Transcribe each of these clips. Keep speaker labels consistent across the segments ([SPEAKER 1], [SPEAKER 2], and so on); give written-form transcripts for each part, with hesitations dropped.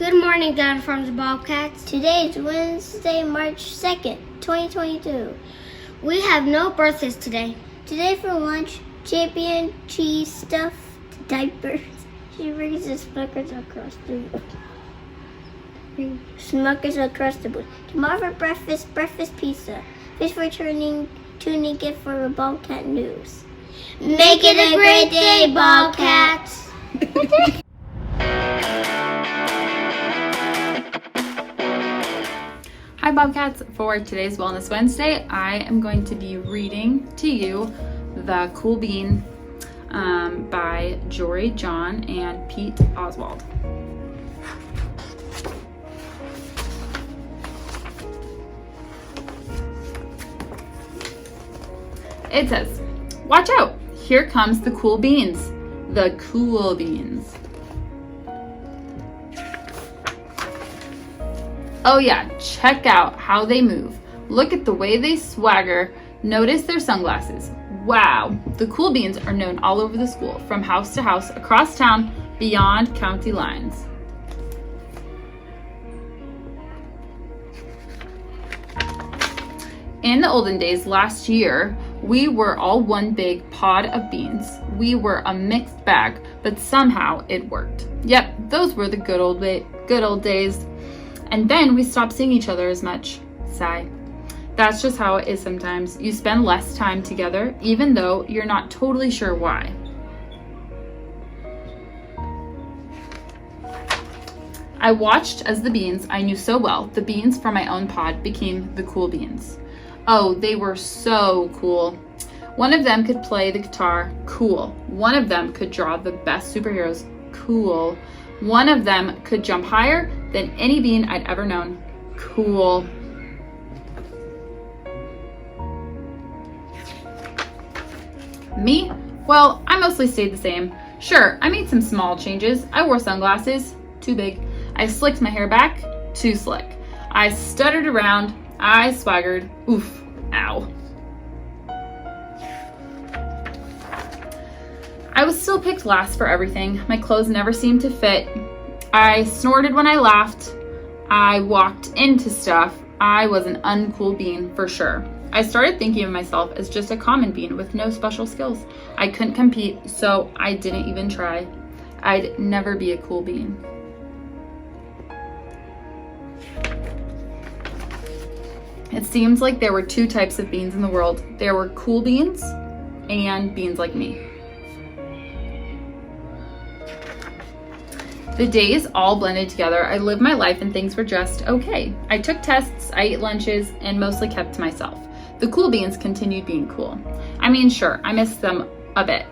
[SPEAKER 1] Good morning, Dad from the Bobcats.
[SPEAKER 2] Today is Wednesday, March 2nd, 2022.
[SPEAKER 1] We have no birthdays today.
[SPEAKER 2] Today for lunch, champion cheese stuffed diapers. She brings the Smuckers across the board. Tomorrow for breakfast pizza. Fish for tuning in for Bobcat news.
[SPEAKER 1] Make it a great day, Bobcats!
[SPEAKER 3] Hi Bobcats, for today's Wellness Wednesday, I am going to be reading to you The Cool Bean by Jory John and Pete Oswald. It says, watch out, here comes the cool beans. The cool beans. Oh yeah, check out how they move. Look at the way they swagger. Notice their sunglasses. Wow, the cool beans are known all over the school, from house to house, across town, beyond county lines. In the olden days, last year, we were all one big pod of beans. We were a mixed bag, but somehow it worked. Yep, those were the good old days. And then we stopped seeing each other as much. Sigh. That's just how it is sometimes. You spend less time together, even though you're not totally sure why. I watched as the beans I knew so well, the beans from my own pod, became the cool beans. Oh, they were so cool. One of them could play the guitar. Cool. One of them could draw the best superheroes. Cool. One of them could jump higher than any bean I'd ever known. Cool. Me? Well, I mostly stayed the same. Sure, I made some small changes. I wore sunglasses. Too big. I slicked my hair back. Too slick. I stuttered around. I swaggered. Oof. Ow. I was still picked last for everything. My clothes never seemed to fit. I snorted when I laughed. I walked into stuff. I was an uncool bean for sure. I started thinking of myself as just a common bean with no special skills. I couldn't compete, so I didn't even try. I'd never be a cool bean. It seems like there were two types of beans in the world. There were cool beans and beans like me. The days all blended together. I lived my life and things were just okay. I took tests, I ate lunches, and mostly kept to myself. The cool beans continued being cool. I mean, sure, I missed them a bit,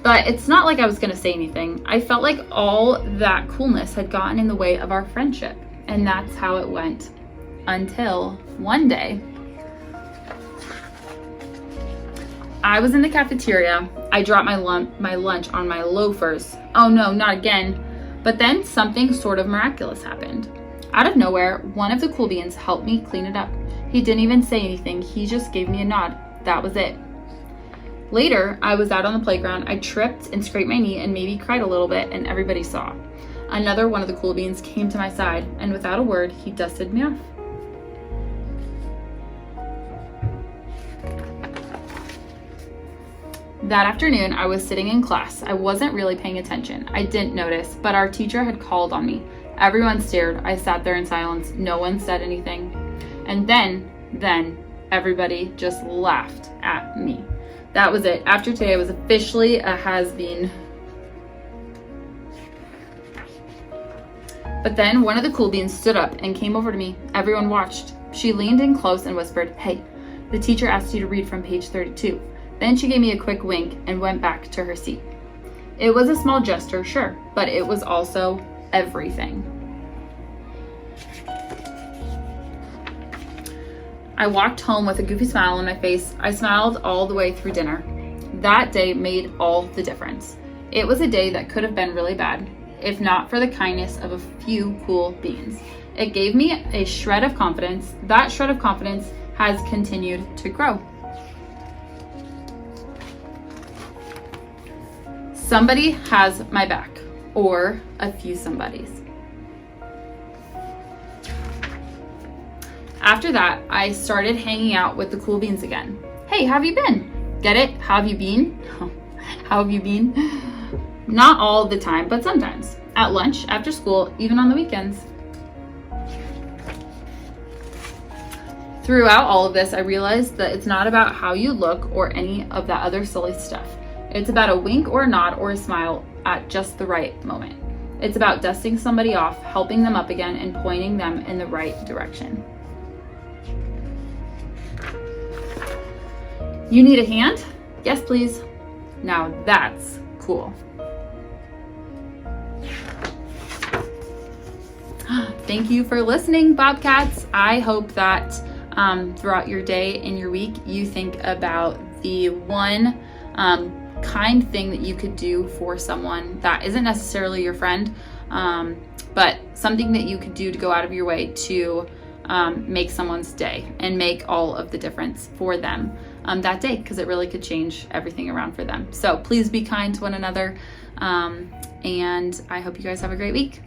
[SPEAKER 3] but it's not like I was gonna say anything. I felt like all that coolness had gotten in the way of our friendship, and that's how it went. Until one day, I was in the cafeteria. I dropped my lunch on my loafers. Oh no, not again. But then something sort of miraculous happened. Out of nowhere, one of the cool beans helped me clean it up. He didn't even say anything. He just gave me a nod. That was it. Later, I was out on the playground. I tripped and scraped my knee and maybe cried a little bit, and everybody saw. Another one of the cool beans came to my side, and without a word, he dusted me off. That afternoon, I was sitting in class. I wasn't really paying attention. I didn't notice, but our teacher had called on me. Everyone stared. I sat there in silence. No one said anything. And then, everybody just laughed at me. That was it. After today, I was officially a has-been. But then one of the cool beans stood up and came over to me. Everyone watched. She leaned in close and whispered, "Hey, the teacher asked you to read from page 32. Then she gave me a quick wink and went back to her seat. It was a small gesture, sure, but it was also everything. I walked home with a goofy smile on my face. I smiled all the way through dinner. That day made all the difference. It was a day that could have been really bad, if not for the kindness of a few cool beans. It gave me a shred of confidence. That shred of confidence has continued to grow. Somebody has my back, or a few somebodies. After that, I started hanging out with the cool beans again. Hey, how have you been? Get it? How have you been? How have you been? Not all the time, but sometimes. At lunch, after school, even on the weekends. Throughout all of this, I realized that it's not about how you look or any of that other silly stuff. It's about a wink or a nod or a smile at just the right moment. It's about dusting somebody off, helping them up again, and pointing them in the right direction. You need a hand? Yes, please. Now that's cool. Thank you for listening, Bobcats. I hope that throughout your day and your week, you think about the one kind thing that you could do for someone that isn't necessarily your friend, but something that you could do to go out of your way to make someone's day and make all of the difference for them that day, because it really could change everything around for them. So please be kind to one another, and I hope you guys have a great week.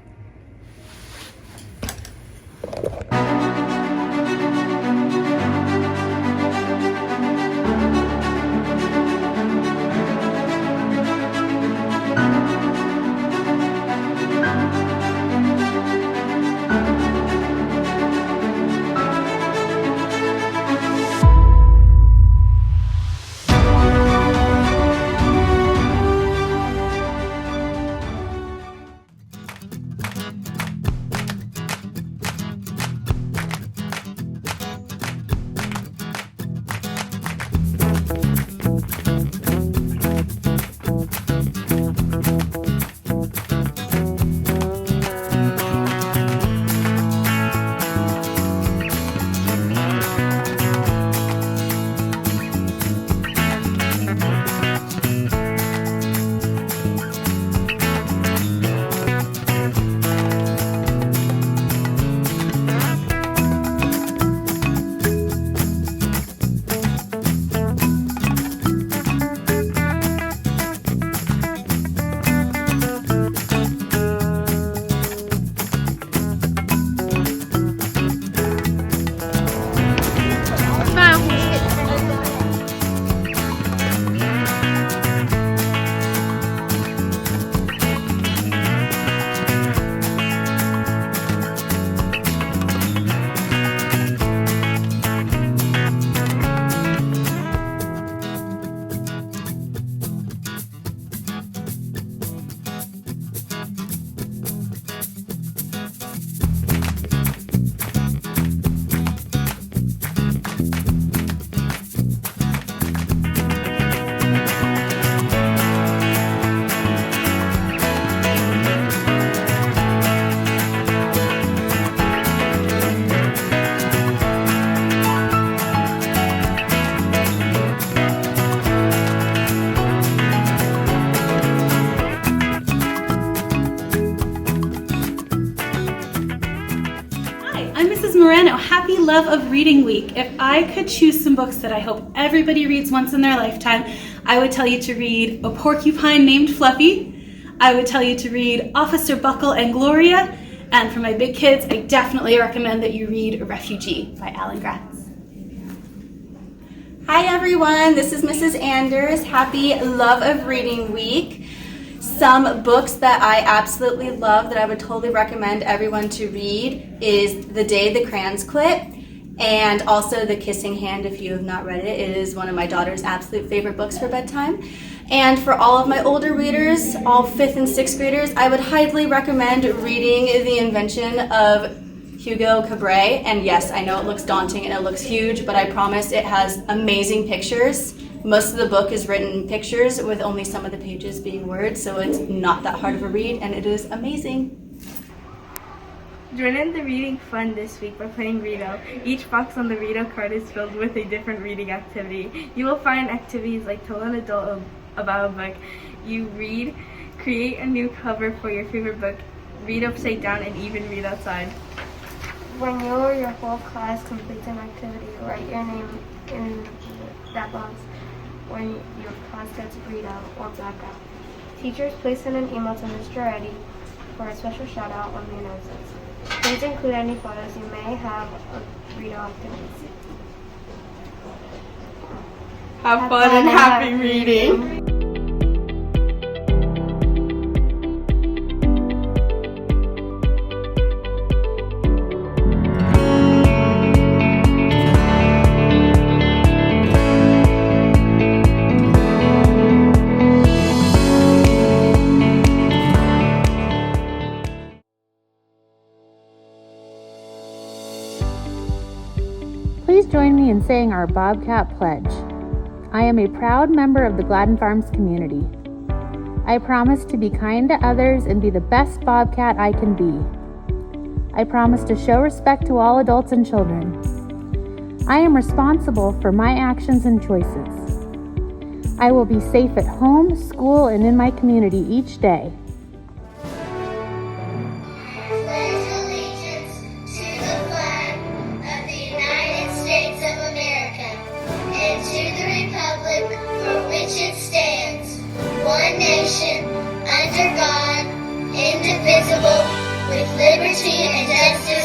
[SPEAKER 4] Happy Love of Reading Week. If I could choose some books that I hope everybody reads once in their lifetime, I would tell you to read A Porcupine Named Fluffy. I would tell you to read Officer Buckle and Gloria. And for my big kids, I definitely recommend that you read A Refugee by Alan Gratz.
[SPEAKER 5] Hi everyone, this is Mrs. Anders. Happy Love of Reading Week. Some books that I absolutely love that I would totally recommend everyone to read is The Day the Crayons Quit and also The Kissing Hand if you have not read it. It is one of my daughter's absolute favorite books for bedtime. And for all of my older readers, all 5th and 6th graders, I would highly recommend reading The Invention of Hugo Cabret. And yes, I know it looks daunting and it looks huge, but I promise it has amazing pictures. Most of the book is written in pictures with only some of the pages being words, so it's not that hard of a read and it is amazing.
[SPEAKER 6] Join in the reading fun this week by playing Rito. Each box on the Rito card is filled with a different reading activity. You will find activities like tell an adult about a book you read, create a new cover for your favorite book, read upside down, and even read outside.
[SPEAKER 7] When you or your whole class completes an activity, write your name in that box when your class gets read out or blackout. Teachers, please send an email to Mr. Eddy for a special shout out on the announcements. Please include any photos you may have of Rito activities.
[SPEAKER 6] Have fun and happy reading.
[SPEAKER 8] Please join me in saying our Bobcat pledge. I am a proud member of the Gladden Farms community. I promise to be kind to others and be the best Bobcat I can be. I promise to show respect to all adults and children. I am responsible for my actions and choices. I will be safe at home, school, and in my community each day.
[SPEAKER 1] It stands, one nation, under God, indivisible, with liberty and justice